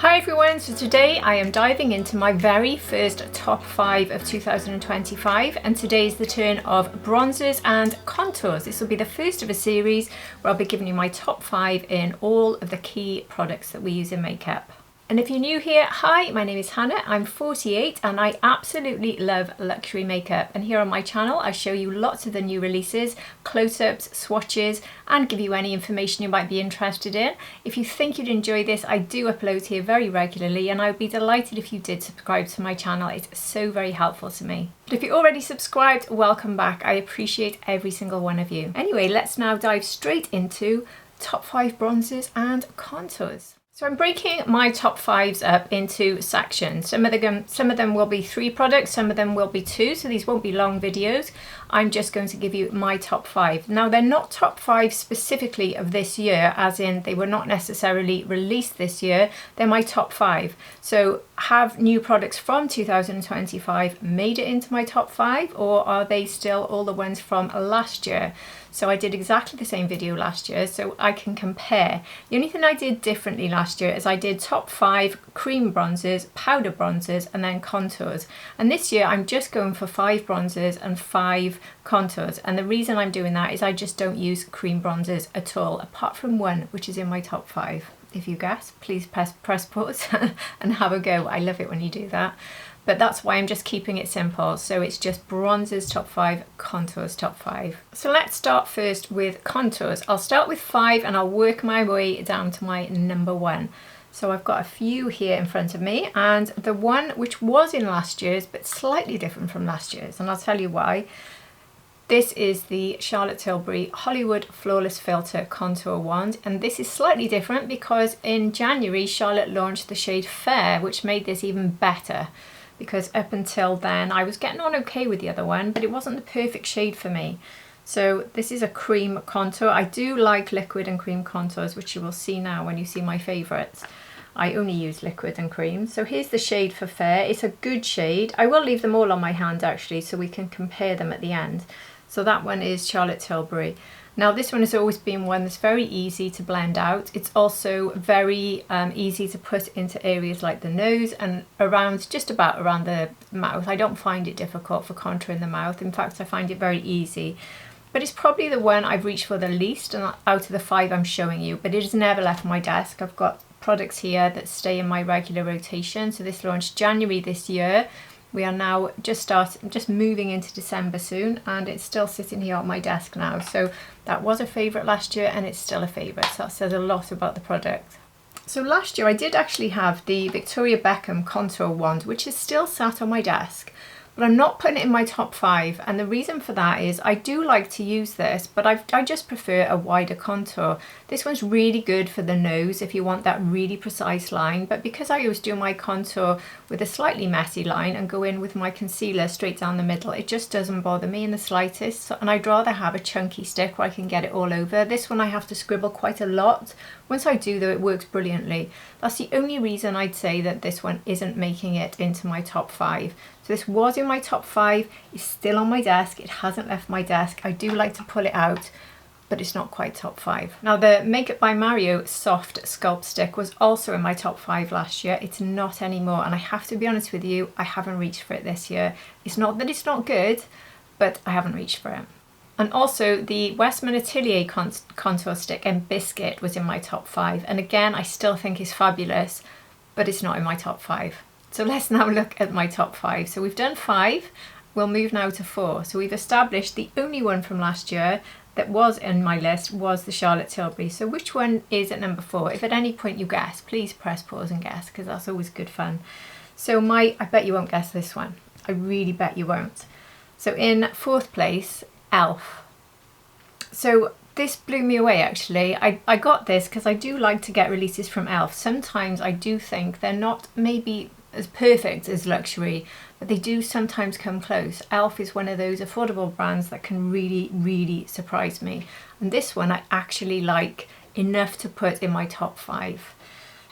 Hi everyone, so today I am diving into my very first top 5 of 2025, and today is the turn of bronzers and contours. This will be the first of a series where I'll be giving you my top 5 in all of the key products that we use in makeup. And if you're new here, hi, my name is Hannah, I'm 48 and I absolutely love luxury makeup. And here on my channel, I show you lots of the new releases, close-ups, swatches, and give you any information you might be interested in. If you think you'd enjoy this, I do upload here very regularly and I'd be delighted if you did subscribe to my channel. It's so very helpful to me. But if you're already subscribed, welcome back. I appreciate every single one of you. Anyway, let's now dive straight into top 5 bronzers and contours. So I'm breaking my top 5s up into sections. Some of them will be 3 products, some of them will be 2, so these won't be long videos. I'm just going to give you my top 5. Now they're not top 5 specifically of this year, as in they were not necessarily released this year, they're my top 5. So have new products from 2025 made it into my top 5, or are they still all the ones from last year? So I did exactly the same video last year, so I can compare. The only thing I did differently last year is I did top 5 cream bronzers, powder bronzers, and then contours. And this year I'm just going for 5 bronzers and 5 contours. And the reason I'm doing that is I just don't use cream bronzers at all, apart from one, which is in my top 5. If you guess, please press pause and have a go. I love it when you do that. But that's why I'm just keeping it simple. So it's just bronzers top 5, contours top 5. So let's start first with contours. I'll start with 5 and I'll work my way down to my number 1. So I've got a few here in front of me, and the one which was in last year's but slightly different from last year's, and I'll tell you why. This is the Charlotte Tilbury Hollywood Flawless Filter Contour Wand, and this is slightly different because in January Charlotte launched the shade Fair, which made this even better. Because up until then I was getting on okay with the other one, but it wasn't the perfect shade for me. So this is a cream contour. I do like liquid and cream contours, which you will see now when you see my favourites. I only use liquid and cream. So here's the shade for Fair. It's a good shade. I will leave them all on my hand actually, so we can compare them at the end. So that one is Charlotte Tilbury. Now this one has always been one that's very easy to blend out. It's also very easy to put into areas like the nose and around, just about around the mouth. I don't find it difficult for contouring the mouth. In fact, I find it very easy. But it's probably the one I've reached for the least out of the 5 I'm showing you, but it has never left my desk. I've got products here that stay in my regular rotation. So this launched January this year. We are now just moving into December soon, and it's still sitting here on my desk now. So that was a favourite last year and it's still a favourite. So that says a lot about the product. So last year I did actually have the Victoria Beckham Contour Wand, which is still sat on my desk. But I'm not putting it in my top 5, and the reason for that is I do like to use this, but I just prefer a wider contour. This one's really good for the nose if you want that really precise line, but because I always do my contour with a slightly messy line and go in with my concealer straight down the middle, it just doesn't bother me in the slightest, and I'd rather have a chunky stick where I can get it all over. This one I have to scribble quite a lot. Once I do though, it works brilliantly. That's the only reason I'd say that this one isn't making it into my top 5. So this was in my top 5, it's still on my desk, it hasn't left my desk. I do like to pull it out, but it's not quite top 5. Now the Makeup by Mario Soft Sculpt Stick was also in my top 5 last year. It's not anymore, and I have to be honest with you, I haven't reached for it this year. It's not that it's not good, but I haven't reached for it. And also the Westman Atelier Contour Stick in Biscuit was in my top 5, and again I still think it's fabulous, but it's not in my top 5. So let's now look at my top 5. So we've done 5, we'll move now to 4. So we've established the only one from last year that was in my list was the Charlotte Tilbury. So which one is at number 4? If at any point you guess, please press pause and guess, because that's always good fun. So I bet you won't guess this one. I really bet you won't. So in 4th place, Elf. So this blew me away actually. I got this because I do like to get releases from Elf. Sometimes I do think they're not maybe as perfect as luxury, but they do sometimes come close. Elf is one of those affordable brands that can really, really surprise me. And this one I actually like enough to put in my top 5.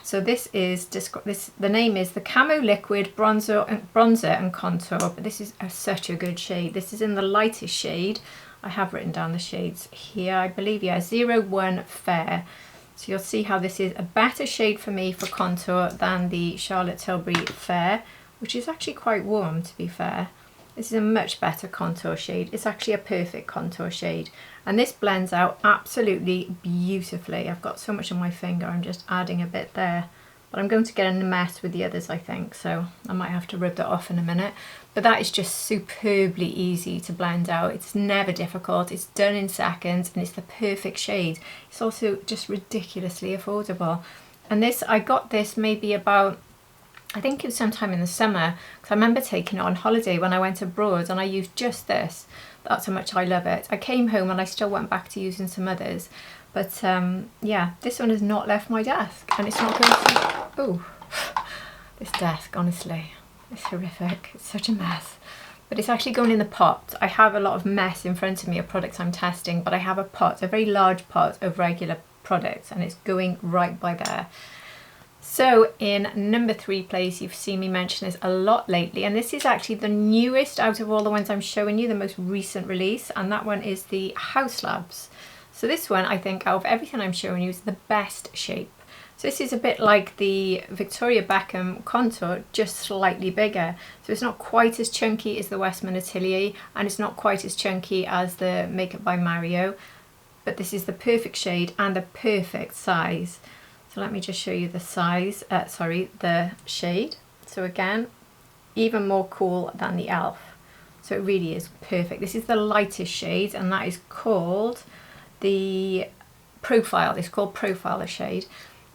So this is, the name is the Camo Liquid Bronzer and Contour, but this is such a good shade. This is in the lightest shade. I have written down the shades here, I believe, yeah, 01 Fair. So you'll see how this is a better shade for me for contour than the Charlotte Tilbury Fair, which is actually quite warm, to be fair. This is a much better contour shade. It's actually a perfect contour shade. And this blends out absolutely beautifully. I've got so much on my finger, I'm just adding a bit there. But I'm going to get in a mess with the others, I think, so I might have to rub that off in a minute. But that is just superbly easy to blend out. It's never difficult, it's done in seconds, and it's the perfect shade. It's also just ridiculously affordable. And this, I got this maybe about, I think it was sometime in the summer, because I remember taking it on holiday when I went abroad, and I used just this. That's how much I love it. I came home and I still went back to using some others. But yeah, this one has not left my desk, and it's not going to... Oh, this desk, honestly, it's horrific. It's such a mess. But it's actually going in the pot. I have a lot of mess in front of me of products I'm testing, but I have a pot, a very large pot of regular products, and it's going right by there. So in number 3 place, you've seen me mention this a lot lately, and this is actually the newest out of all the ones I'm showing you, the most recent release, and that one is the HAUS Labs. So this one, I think, out of everything I'm showing you, is the best shape. So this is a bit like the Victoria Beckham contour, just slightly bigger. So it's not quite as chunky as the Westman Atelier, and it's not quite as chunky as the Makeup by Mario, but this is the perfect shade and the perfect size. So let me just show you the size, the shade. So again, even more cool than the e.l.f. So it really is perfect. This is the lightest shade, and that is called the Profile. It's called Profile shade.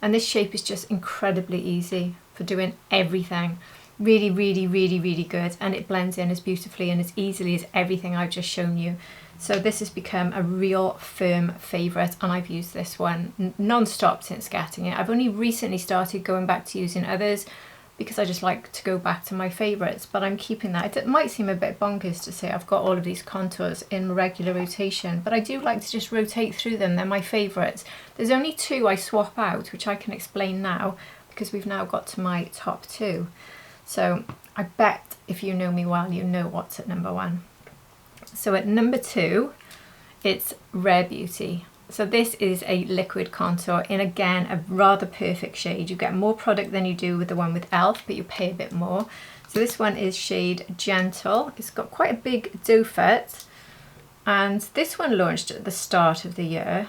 And this shape is just incredibly easy for doing everything. Really, really, really, really good. And it blends in as beautifully and as easily as everything I've just shown you. So this has become a real firm favourite, and I've used this one non-stop since getting it. I've only recently started going back to using others because I just like to go back to my favourites, but I'm keeping that. It might seem a bit bonkers to say I've got all of these contours in regular rotation, but I do like to just rotate through them. They're my favourites. There's only 2 I swap out, which I can explain now because we've now got to my top 2. So I bet if you know me well, you know what's at number 1. So at number 2, it's Rare Beauty. So this is a liquid contour in, again, a rather perfect shade. You get more product than you do with the one with e.l.f., but you pay a bit more. So this one is shade Gentle. It's got quite a big doe foot, and this one launched at the start of the year.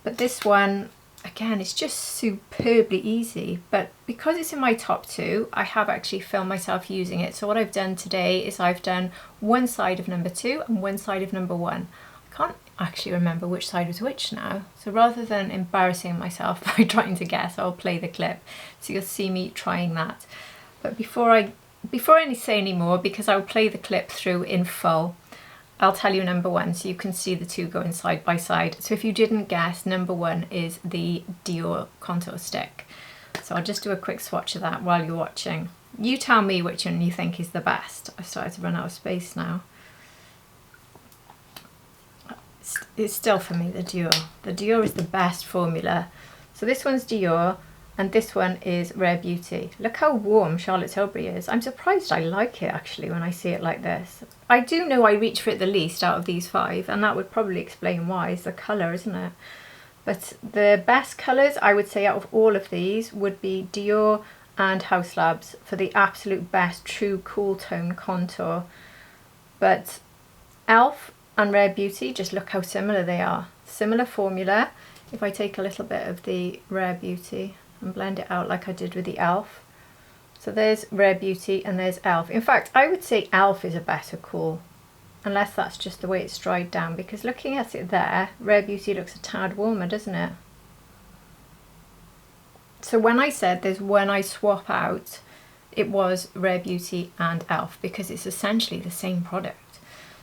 But this one, again, it's just superbly easy. But because it's in my top 2, I have actually filmed myself using it. So what I've done today is I've done one side of number 2 and one side of number 1. I can't actually remember which side was which now, so rather than embarrassing myself by trying to guess, I'll play the clip so you'll see me trying that. But before I say any more, because I'll play the clip through in full, I'll tell you number 1 so you can see the 2 going side by side. So if you didn't guess, number 1 is the DIOR contour stick. So I'll just do a quick swatch of that while you're watching. You tell me which one you think is the best. I've started to run out of space now. It's still for me the DIOR. The DIOR is the best formula. So this one's DIOR and this one is Rare Beauty. Look how warm Charlotte Tilbury is. I'm surprised I like it actually when I see it like this. I do know I reach for it the least out of these 5, and that would probably explain why. It's the colour, isn't it? But the best colours I would say out of all of these would be DIOR and HAUS Labs for the absolute best true cool tone contour. But e.l.f. and Rare Beauty, just look how similar they are. Similar formula. If I take a little bit of the Rare Beauty and blend it out like I did with the e.l.f. So there's Rare Beauty and there's e.l.f. In fact, I would say e.l.f. is a better cool, unless that's just the way it's dried down, because looking at it there, Rare Beauty looks a tad warmer, doesn't it? So when I said there's one I swap out, it was Rare Beauty and e.l.f. because it's essentially the same product.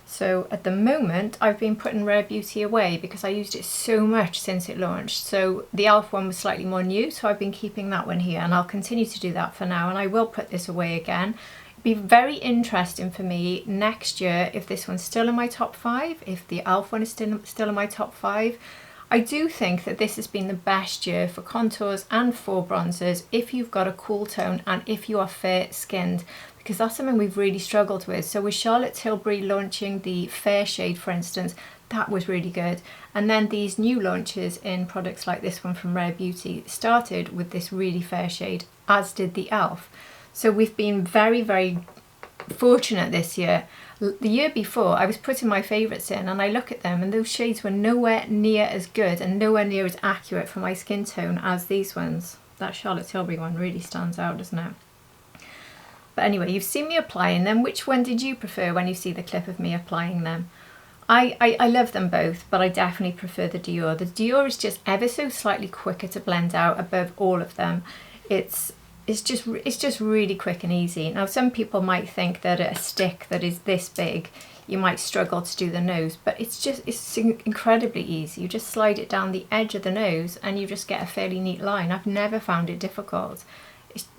So at the moment I've been putting Rare Beauty away because I used it so much since it launched. So the e.l.f. one was slightly more new, so I've been keeping that one here, and I'll continue to do that for now, and I will put this away again. It'd be very interesting for me next year if this one's still in my top 5, if the e.l.f. one is still in my top 5. I do think that this has been the best year for contours and for bronzers if you've got a cool tone and if you are fair skinned, because that's something we've really struggled with. So with Charlotte Tilbury launching the fair shade, for instance, that was really good. And then these new launches in products like this one from Rare Beauty started with this really fair shade, as did the e.l.f. So we've been very, very fortunate this year. The year before, I was putting my favourites in and I look at them and those shades were nowhere near as good and nowhere near as accurate for my skin tone as these ones. That Charlotte Tilbury one really stands out, doesn't it? But anyway, you've seen me applying them. Which one did you prefer when you see the clip of me applying them? I love them both, but I definitely prefer the DIOR. The DIOR is just ever so slightly quicker to blend out above all of them. It's just really quick and easy. Now some people might think that a stick that is this big, you might struggle to do the nose, but it's incredibly easy. You just slide it down the edge of the nose and you just get a fairly neat line. I've never found it difficult.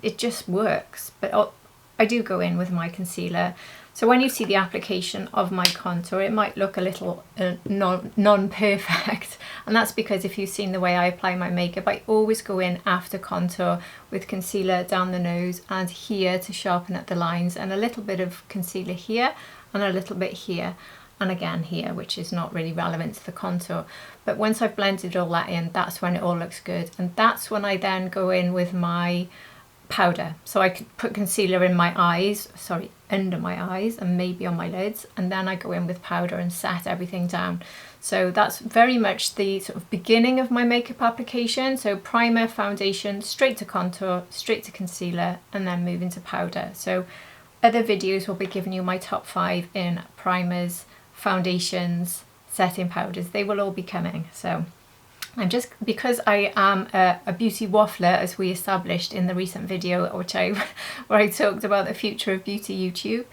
It just works. But I do go in with my concealer. So when you see the application of my contour, it might look a little non-perfect. And that's because if you've seen the way I apply my makeup, I always go in after contour with concealer down the nose and here to sharpen up the lines, and a little bit of concealer here and a little bit here and again here, which is not really relevant to the contour. But once I've blended all that in, that's when it all looks good. And that's when I then go in with my powder. So I could put concealer in my eyes, sorry, under my eyes and maybe on my lids, and then I go in with powder and set everything down. So that's very much the sort of beginning of my makeup application. So primer, foundation, straight to contour, straight to concealer, and then move into powder. So other videos will be giving you my top 5 in primers, foundations, setting powders. They will all be coming. So I'm just, because I am a beauty waffler, as we established in the recent video, where I talked about the future of beauty YouTube,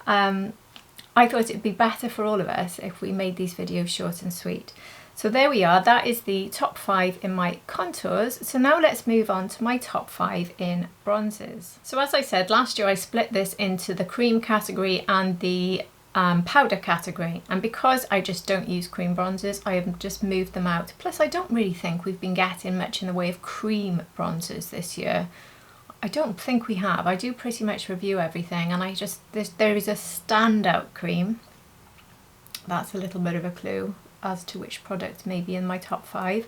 I thought it'd be better for all of us if we made these videos short and sweet. So there we are, that is the top 5 in my contours. So now let's move on to my top 5 in bronzes. So as I said, last year I split this into the cream category and the powder category, and because I just don't use cream bronzers, I have just moved them out. Plus I don't really think we've been getting much in the way of cream bronzers this year. I don't think we have. I do pretty much review everything, and there is a standout cream. That's a little bit of a clue as to which product may be in my top 5.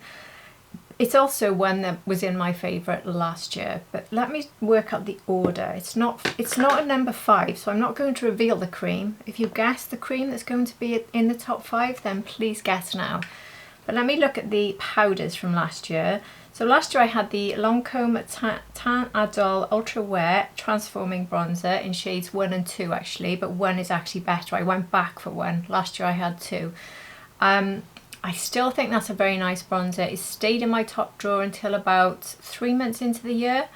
It's also one that was in my favourite last year, but let me work out the order. It's not a number 5, so I'm not going to reveal the cream. If you guess the cream that's going to be in the top 5, then please guess now. But let me look at the powders from last year. So last year I had the Lancôme Tan Adol Ultra Wear Transforming Bronzer in shades 1 and 2 actually, but 1 is actually better. I went back for 1. Last year I had 2. I still think that's a very nice bronzer. It stayed in my top drawer until about 3 months into the year,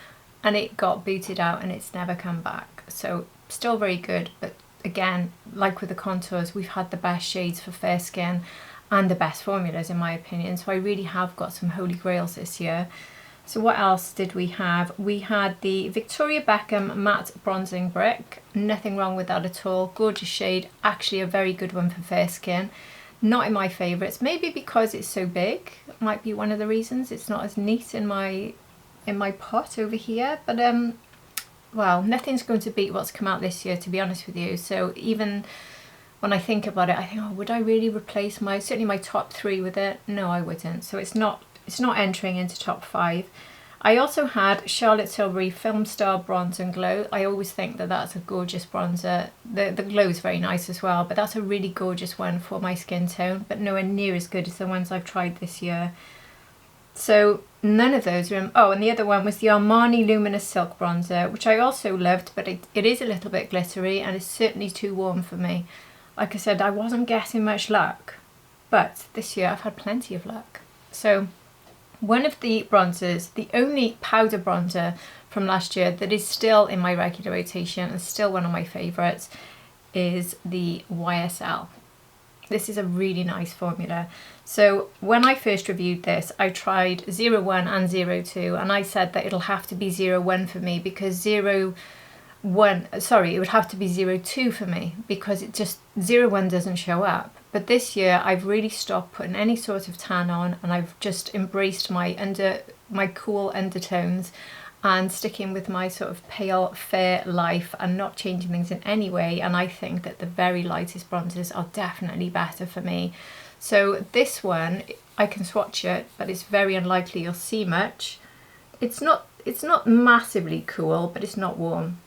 and it got booted out and it's never come back. So still very good, but again, like with the contours, we've had the best shades for fair skin and the best formulas in my opinion. So I really have got some holy grails this year. So what else did we have? We had the Victoria Beckham Matte Bronzing Brick. Nothing wrong with that at all. Gorgeous shade, actually a very good one for fair skin. Not in my favourites, maybe because it's so big, might be one of the reasons. It's not as neat in my pot over here, but well, nothing's going to beat what's come out this year, to be honest with you. So even when I think about it, I think, oh, would I really replace certainly my top 3 with it? No, I wouldn't. So it's not entering into top 5. I also had Charlotte Tilbury Film Star Bronze and Glow. I always think that that's a gorgeous bronzer. The glow is very nice as well, but that's a really gorgeous one for my skin tone, but nowhere near as good as the ones I've tried this year. So none of those are oh, and the other one was the Armani Luminous Silk Bronzer, which I also loved, but it is a little bit glittery and it's certainly too warm for me. Like I said, I wasn't getting much luck, but this year I've had plenty of luck. So one of the bronzers, the only powder bronzer from last year that is still in my regular rotation and still one of my favourites, is the YSL. This is a really nice formula. So when I first reviewed this, I tried 01 and 02, and I said that it'll have to be 01 for me because it would have to be 02 for me because it just 01 doesn't show up. But this year I've really stopped putting any sort of tan on, and I've just embraced my cool undertones and sticking with my sort of pale fair life and not changing things in any way. And I think that the very lightest bronzers are definitely better for me. So this one, I can swatch it, but it's very unlikely you'll see much. It's not massively cool, but it's not warm.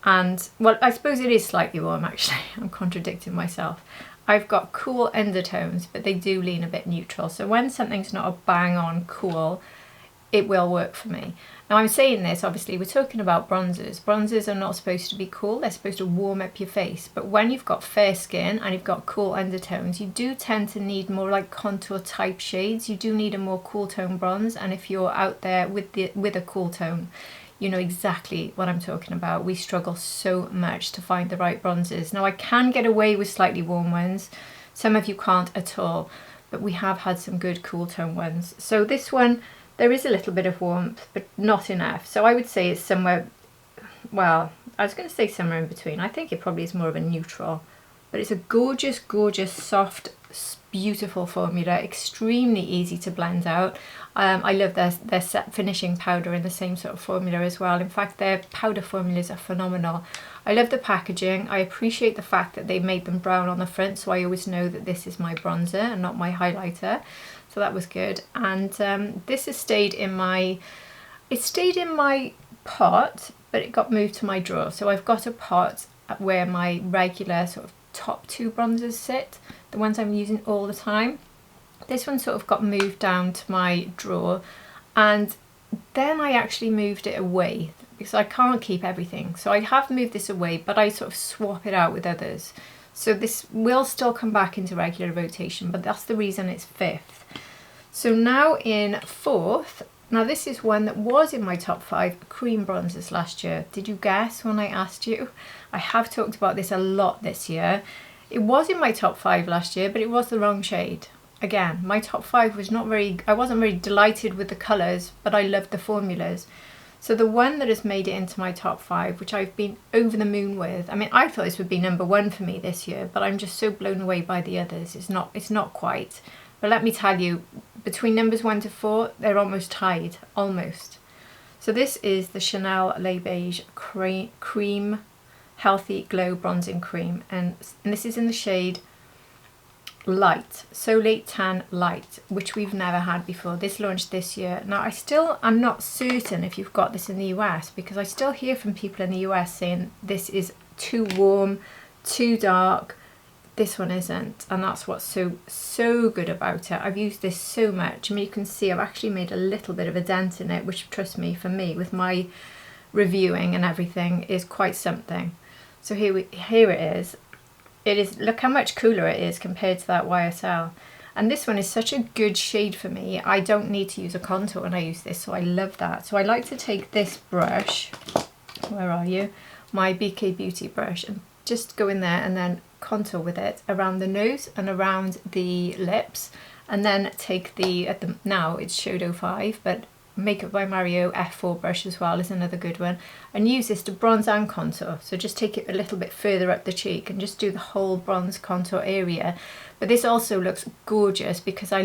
And, well, I suppose it is slightly warm actually. I'm contradicting myself. I've got cool undertones, but they do lean a bit neutral. So when something's not a bang on cool, it will work for me. Now I'm saying this, obviously we're talking about bronzers. Bronzers are not supposed to be cool, they're supposed to warm up your face. But when you've got fair skin and you've got cool undertones, you do tend to need more like contour type shades. You do need a more cool tone bronze, and if you're out there with a cool tone, you know exactly what I'm talking about. We struggle so much to find the right bronzers. Now I can get away with slightly warm ones, some of you can't at all, but we have had some good cool tone ones. So this one, there is a little bit of warmth, but not enough. So I would say it's somewhere, well, I was going to say somewhere in between. I think it probably is more of a neutral, but it's a gorgeous, gorgeous, soft, beautiful formula, extremely easy to blend out. I love their set finishing powder in the same sort of formula as well. In fact, their powder formulas are phenomenal. I love the packaging. I appreciate the fact that they made them brown on the front, so I always know that this is my bronzer and not my highlighter. So that was good. And this has stayed in my, it stayed in my pot, but it got moved to my drawer. So I've got a pot where my regular sort of top two bronzers sit, the ones I'm using all the time. This one sort of got moved down to my drawer, and then I actually moved it away because I can't keep everything. So I have moved this away, but I sort of swap it out with others. So this will still come back into regular rotation, but that's the reason it's fifth. So now in fourth, now this is one that was in my top 5 cream bronzers last year. Did you guess when I asked you? I have talked about this a lot this year. It was in my top 5 last year, but it was the wrong shade. Again, my top 5 was not very, I wasn't very delighted with the colours, but I loved the formulas. So the one that has made it into my top 5, which I've been over the moon with, I mean, I thought this would be number 1 for me this year, but I'm just so blown away by the others. It's not quite. But let me tell you, between numbers 1 to 4, they're almost tied, almost. So this is the Chanel Les Beiges Cream Healthy Glow Bronzing Cream, and this is in the shade Light, Soleil Tan Light, which we've never had before. This launched this year. Now I'm not certain if you've got this in the US, because I still hear from people in the US saying this is too warm, too dark. This one isn't, and that's what's so good about it. I've used this so much. I mean, you can see I've actually made a little bit of a dent in it, which, trust me, for me with my reviewing and everything, is quite something. So here it is. It is, look how much cooler it is compared to that YSL. And this one is such a good shade for me. I don't need to use a contour when I use this, so I love that. So I like to take this brush, where are you? My BK Beauty brush, and just go in there and then contour with it around the nose and around the lips. And then take now it's Shodo 5, but Makeup by Mario F4 brush as well is another good one, and use this to bronze and contour. So just take it a little bit further up the cheek and just do the whole bronze contour area. But this also looks gorgeous because I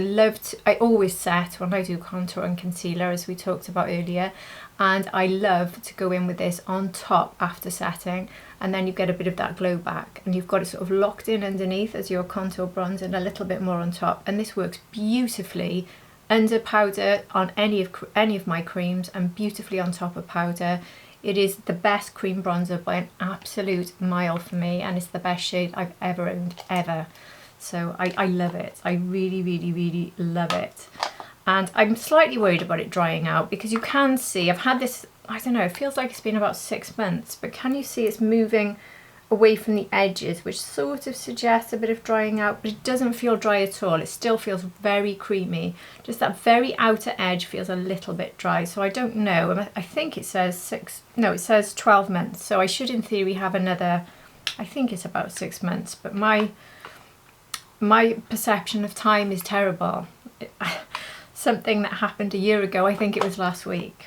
always set when I do contour and concealer, as we talked about earlier, and I love to go in with this on top after setting, and then you get a bit of that glow back, and you've got it sort of locked in underneath as your contour bronze and a little bit more on top. And this works beautifully under powder on any of my creams, and beautifully on top of powder. It is the best cream bronzer by an absolute mile for me, and it's the best shade I've ever owned, ever. So I love it. I really, really, really love it. And I'm slightly worried about it drying out, because you can see I've had this, I don't know, it feels like it's been about 6 months, but can you see it's moving away from the edges, which sort of suggests a bit of drying out, but it doesn't feel dry at all. It still feels very creamy. Just that very outer edge feels a little bit dry. So I don't know. I think it says it says 12 months. So I should in theory have another, I think it's about 6 months, but my perception of time is terrible. Something that happened a year ago, I think it was last week.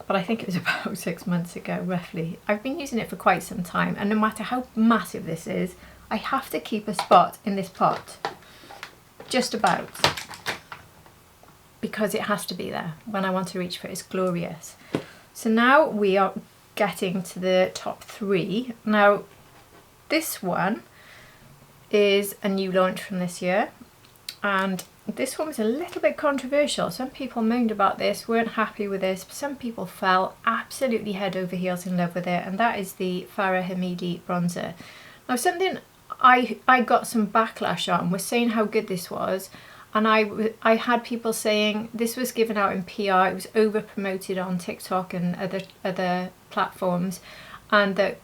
But I think it was about 6 months ago, roughly. I've been using it for quite some time, and no matter how massive this is, I have to keep a spot in this pot, just about, because it has to be there when I want to reach for it. It's glorious. So now we are getting to the top 3. Now, this one is a new launch from this year, and this one was a little bit controversial. Some people moaned about this, weren't happy with this, but some people fell absolutely head over heels in love with it, and that is the Fara Homidi bronzer. Now, something I got some backlash on was saying how good this was, and I had people saying this was given out in PR, it was over promoted on TikTok and other platforms, and that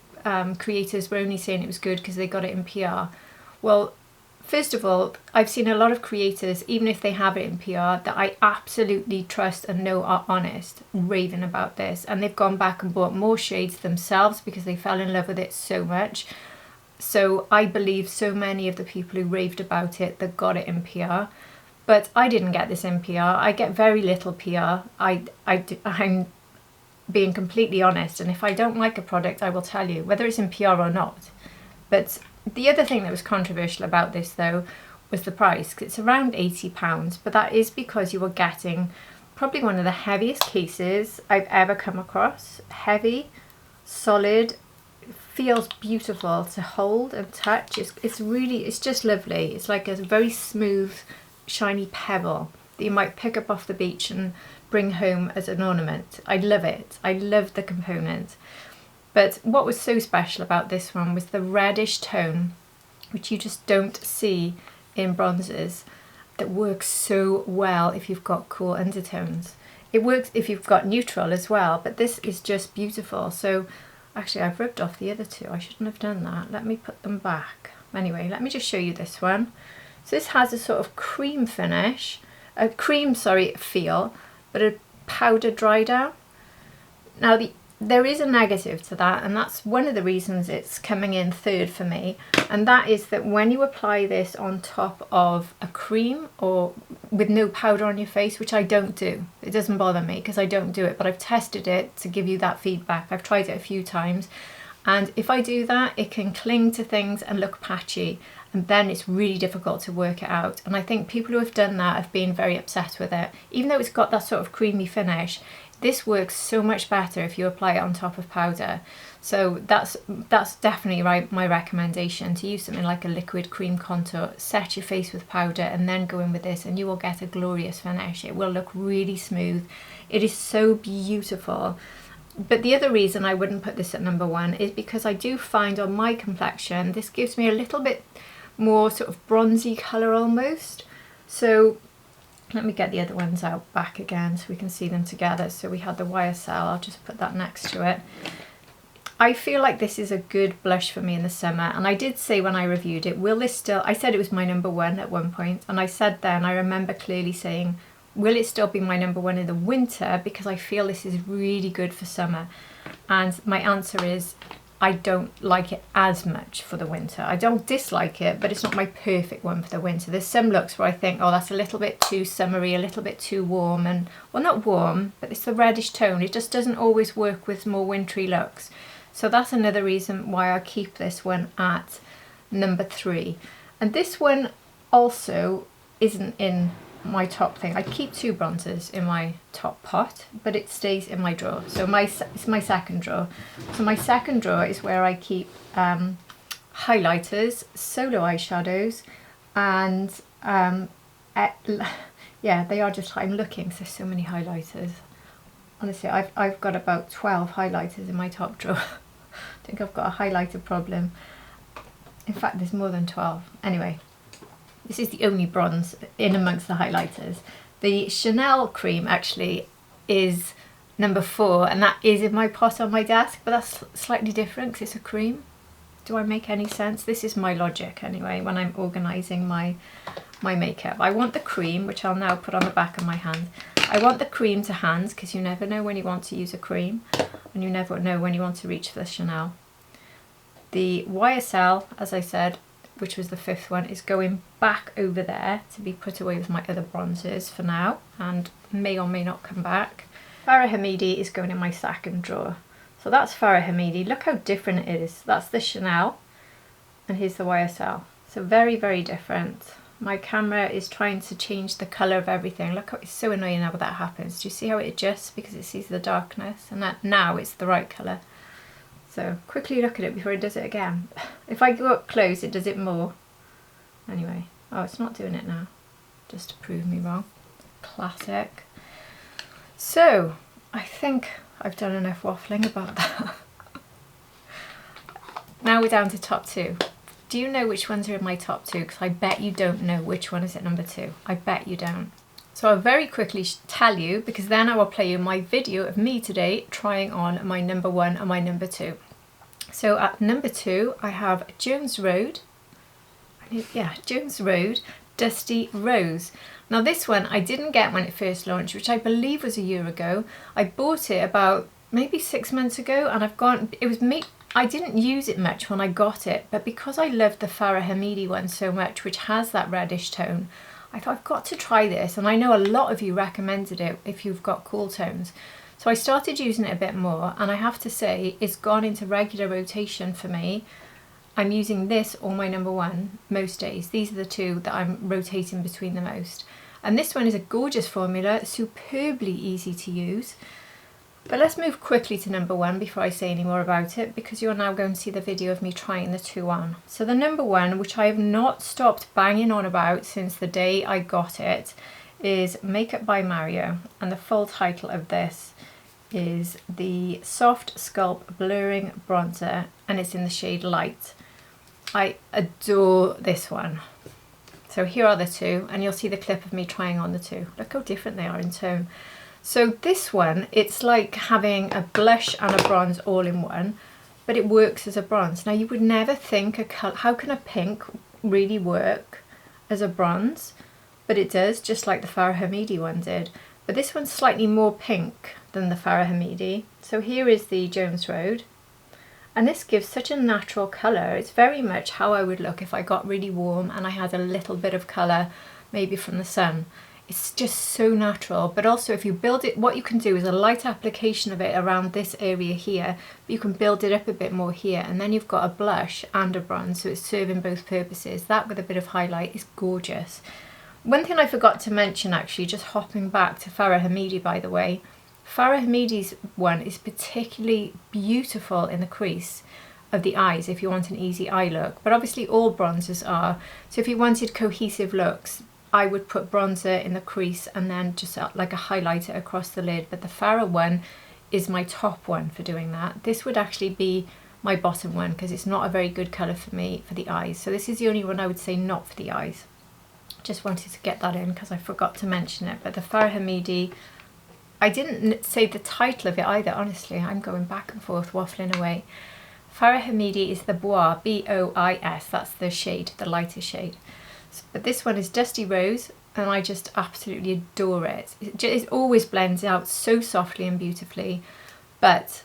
creators were only saying it was good because they got it in PR. Well, first of all, I've seen a lot of creators, even if they have it in PR, that I absolutely trust and know are honest, raving about this, and they've gone back and bought more shades themselves because they fell in love with it so much. So I believe so many of the people who raved about it that got it in PR. But I didn't get this in PR. I get very little PR. I'm being completely honest, and if I don't like a product, I will tell you, whether it's in PR or not. But the other thing that was controversial about this, though, was the price. It's around £80, but that is because you are getting probably one of the heaviest cases I've ever come across. Heavy, solid, feels beautiful to hold and touch. It's just lovely. It's like a very smooth, shiny pebble that you might pick up off the beach and bring home as an ornament. I love it. I love the component. But what was so special about this one was the reddish tone, which you just don't see in bronzers, that works so well if you've got cool undertones. It works if you've got neutral as well, but this is just beautiful. So actually I've rubbed off the other two. I shouldn't have done that. Let me put them back. Anyway, let me just show you this one. So this has a sort of cream finish, feel, but a powder dry down. Now there is a negative to that, and that's one of the reasons it's coming in third for me, and that is that when you apply this on top of a cream or with no powder on your face, which I don't do, it doesn't bother me because I don't do it, but I've tested it to give you that feedback. I've tried it a few times, and if I do that, it can cling to things and look patchy, and then it's really difficult to work it out. And I think people who have done that have been very upset with it. Even though it's got that sort of creamy finish, this works so much better if you apply it on top of powder. So that's definitely my recommendation, to use something like a liquid cream contour, set your face with powder and then go in with this, and you will get a glorious finish. It will look really smooth. It is so beautiful. But the other reason I wouldn't put this at number one is because I do find on my complexion, this gives me a little bit more sort of bronzy colour almost. So let me get the other ones out back again so we can see them together. So we had the YSL, I'll just put that next to it. I feel like this is a good blush for me in the summer, and I did say when I reviewed it, I said it was my number one at one point, and I said then, I remember clearly saying, will it still be my number one in the winter, because I feel this is really good for summer? And my answer is, I don't like it as much for the winter. I don't dislike it, but it's not my perfect one for the winter. There's some looks where I think, oh, that's a little bit too summery, a little bit too warm, and, well, not warm, but it's the reddish tone. It just doesn't always work with more wintry looks. So that's another reason why I keep this one at number 3. And this one also isn't in my top thing. I keep 2 bronzers in my top pot, but it stays in my drawer. So it's my second drawer. So my second drawer is where I keep highlighters, solo eyeshadows, and yeah, they are just, I'm looking, so there's so many highlighters. Honestly, I've got about 12 highlighters in my top drawer. I think I've got a highlighter problem. In fact, there's more than 12. Anyway, this is the only bronze in amongst the highlighters. The Chanel cream actually is number 4, and that is in my pot on my desk, but that's slightly different because it's a cream. Do I make any sense? This is my logic anyway when I'm organising my makeup. I want the cream, which I'll now put on the back of my hand. I want the cream to hand because you never know when you want to use a cream, and you never know when you want to reach for the Chanel. The YSL, as I said, which was the 5th one, is going back over there to be put away with my other bronzers for now, and may or may not come back. Fara Homidi is going in my second drawer. So that's Fara Homidi. Look how different it is. That's the Chanel, and here's the YSL. So very, very different. My camera is trying to change the colour of everything. Look, it's so annoying how that happens. Do you see how it adjusts because it sees the darkness? And that now it's the right colour. So quickly look at it before it does it again. If I go up close, it does it more. Anyway, oh, it's not doing it now, just to prove me wrong. Classic. So I think I've done enough waffling about that. Now we're down to top 2. Do you know which ones are in my top 2? Because I bet you don't know which one is at number 2. I bet you don't. So I'll very quickly tell you, because then I will play you my video of me today trying on my number 1 and my number 2. So at number 2 I have Jones Road. Jones Road Dusty Rose. Now this one I didn't get when it first launched, which I believe was a year ago. I bought it about maybe 6 months ago, and I didn't use it much when I got it, but because I loved the Fara Homidi one so much, which has that reddish tone, I thought I've got to try this, and I know a lot of you recommended it if you've got cool tones. So I started using it a bit more, and I have to say it's gone into regular rotation for me. I'm using this or my number 1 most days. These are the two that I'm rotating between the most. And this one is a gorgeous formula, superbly easy to use. But let's move quickly to number 1 before I say any more about it, because you're now going to see the video of me trying the 2 on. So the number 1, which I have not stopped banging on about since the day I got it, is Makeup by Mario. And the full title of this is the Soft Sculpt Blurring Bronzer, and it's in the shade Light. I adore this one. So here are the 2, and you'll see the clip of me trying on the 2. Look how different they are in tone. So this one, it's like having a blush and a bronze all in one, but it works as a bronze. Now you would never think how can a pink really work as a bronze? But it does, just like the Fara Homidi one did. But this one's slightly more pink than the Fara Homidi. So here is the Jones Road. And this gives such a natural colour. It's very much how I would look if I got really warm and I had a little bit of colour, maybe from the sun. It's just so natural. But also if you build it, what you can do is a light application of it around this area here. But you can build it up a bit more here, and then you've got a blush and a bronze, so it's serving both purposes. That with a bit of highlight is gorgeous. One thing I forgot to mention, actually, just hopping back to Fara Homidi, by the way, Fara Homidi's one is particularly beautiful in the crease of the eyes if you want an easy eye look, but obviously all bronzers are. So if you wanted cohesive looks, I would put bronzer in the crease and then just like a highlighter across the lid, but the Fara one is my top one for doing that. This would actually be my bottom one because it's not a very good colour for me for the eyes. So this is the only one I would say not for the eyes. Just wanted to get that in because I forgot to mention it. But the Fara Homidi, I didn't say the title of it either, honestly. I'm going back and forth, waffling away. Fara Homidi is the Bois, B-O-I-S. That's the shade, the lighter shade. But this one is Dusty Rose, and I just absolutely adore it. It always blends out so softly and beautifully. But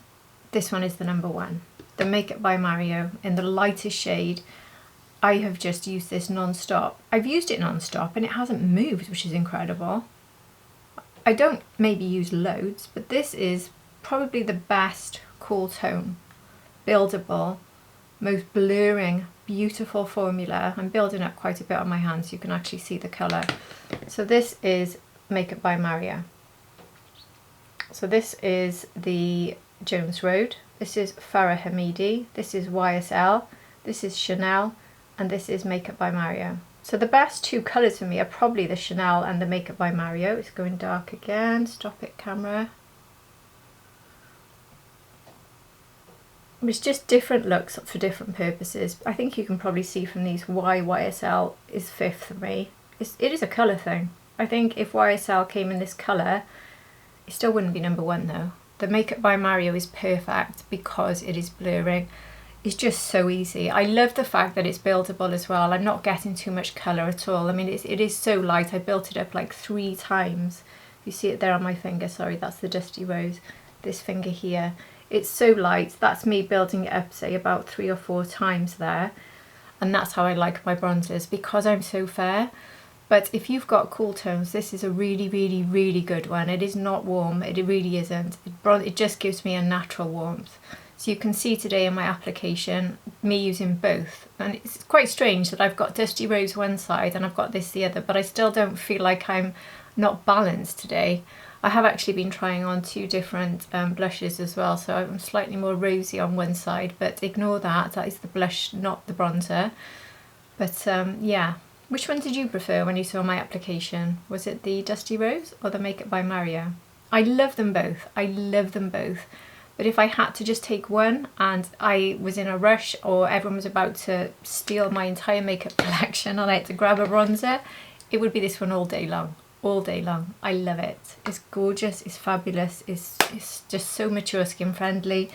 this one is the number 1. The Makeup by Mario in the lighter shade. I have just used this non-stop. I've used it non-stop and it hasn't moved, which is incredible. I don't maybe use loads, but this is probably the best cool tone, buildable, most blurring, beautiful formula. I'm building up quite a bit on my hand so you can actually see the colour. So this is Makeup by Mario. So this is the Jones Road. This is Fara Homidi. This is YSL. This is Chanel. And this is Makeup by Mario. So the best 2 colours for me are probably the Chanel and the Makeup by Mario. It's going dark again. Stop it, camera. It's just different looks for different purposes. I think you can probably see from these why YSL is 5th for me. It is a colour thing. I think if YSL came in this colour, it still wouldn't be number 1 though. The Makeup by Mario is perfect because it is blurring. It's just so easy. I love the fact that it's buildable as well. I'm not getting too much colour at all. I mean, it is so light. I built it up like 3 times. You see it there on my finger. Sorry, that's the Dusty Rose. This finger here. It's so light. That's me building it up, say, about 3 or 4 times there. And that's how I like my bronzers, because I'm so fair. But if you've got cool tones, this is a really, really, really good one. It is not warm. It really isn't. It just gives me a natural warmth. So you can see today in my application, me using both. And it's quite strange that I've got Dusty Rose one side and I've got this the other, but I still don't feel like I'm not balanced today. I have actually been trying on 2 different blushes as well, so I'm slightly more rosy on one side, but ignore that. That is the blush, not the bronzer. But yeah, Which one did you prefer when you saw my application? Was it the Dusty Rose or the Makeup by Mario? I love them both. I love them both. But if I had to just take one and I was in a rush or everyone was about to steal my entire makeup collection and I had to grab a bronzer, it would be this one all day long. All day long. I love it. It's gorgeous, it's fabulous, it's just so mature skin friendly. It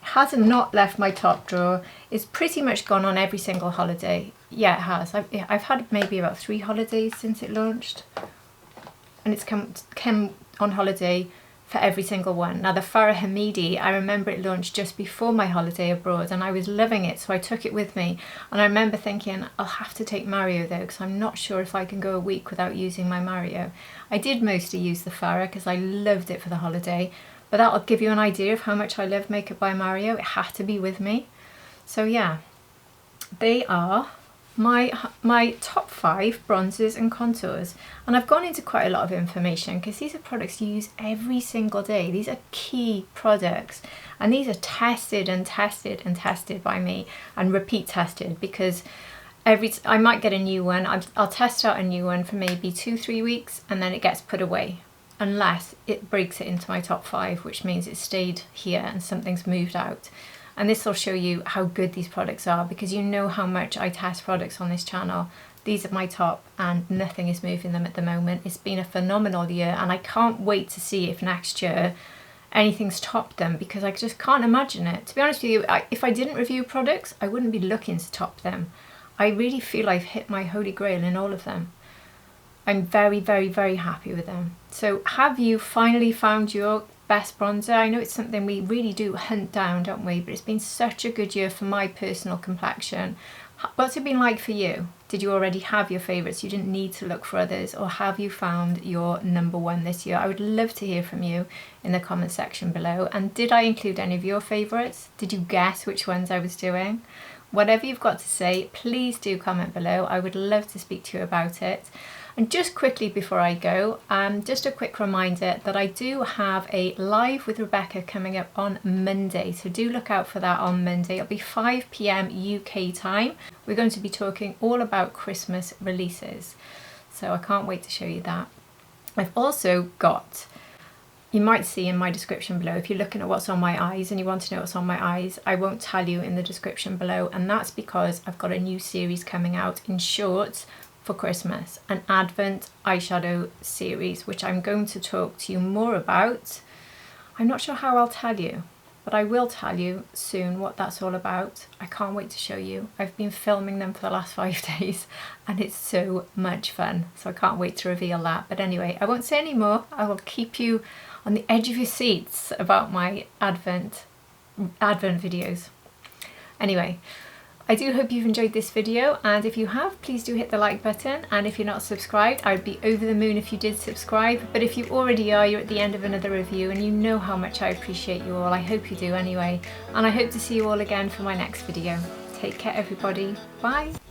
hasn't not left my top drawer. It's pretty much gone on every single holiday. Yeah, it has. I've had maybe about 3 holidays since it launched. And it's come on holiday for every single one. Now the Fara Homidi, I remember it launched just before my holiday abroad and I was loving it, so I took it with me. And I remember thinking, I'll have to take Mario though, because I'm not sure if I can go a week without using my Mario. I did mostly use the Fara because I loved it for the holiday, but that'll give you an idea of how much I love Makeup by Mario. It had to be with me. So yeah, they are my top 5 bronzers and contours, and I've gone into quite a lot of information because these are products you use every single day. These are key products and these are tested and tested and tested by me and repeat tested, because I might get a new one, I'll test out a new one for maybe 2-3 weeks and then it gets put away unless it breaks it into my top 5, which means it stayed here and something's moved out. And this will show you how good these products are, because you know how much I test products on this channel. These are my top and nothing is moving them at the moment. It's been a phenomenal year and I can't wait to see if next year anything's topped them, because I just can't imagine it. To be honest with you, if I didn't review products, I wouldn't be looking to top them. I really feel I've hit my holy grail in all of them. I'm very, very, very happy with them. So have you finally found your best bronzer? I know it's something we really do hunt down, don't we? But it's been such a good year for my personal complexion. What's it been like for you? Did you already have your favourites? You didn't need to look for others, or have you found your number one this year? I would love to hear from you in the comment section below. And did I include any of your favourites? Did you guess which ones I was doing? Whatever you've got to say, please do comment below. I would love to speak to you about it. And just quickly before I go, just a quick reminder that I do have a live with Rebecca coming up on Monday, so do look out for that on Monday. It'll be 5 PM UK time. We're going to be talking all about Christmas releases, so I can't wait to show you that. I've also got, you might see in my description below, if you're looking at what's on my eyes and you want to know what's on my eyes, I won't tell you in the description below, and that's because I've got a new series coming out in shorts for Christmas, an Advent eyeshadow series, which I'm going to talk to you more about. I'm not sure how I'll tell you, but I will tell you soon what that's all about. I can't wait to show you. I've been filming them for the last 5 days and it's so much fun, so I can't wait to reveal that. But anyway, I won't say any more. I will keep you on the edge of your seats about my Advent videos. Anyway, I do hope you've enjoyed this video, and if you have, please do hit the like button, and if you're not subscribed, I'd be over the moon if you did subscribe. But if you already are, you're at the end of another review and you know how much I appreciate you all. I hope you do anyway, and I hope to see you all again for my next video. Take care everybody, bye!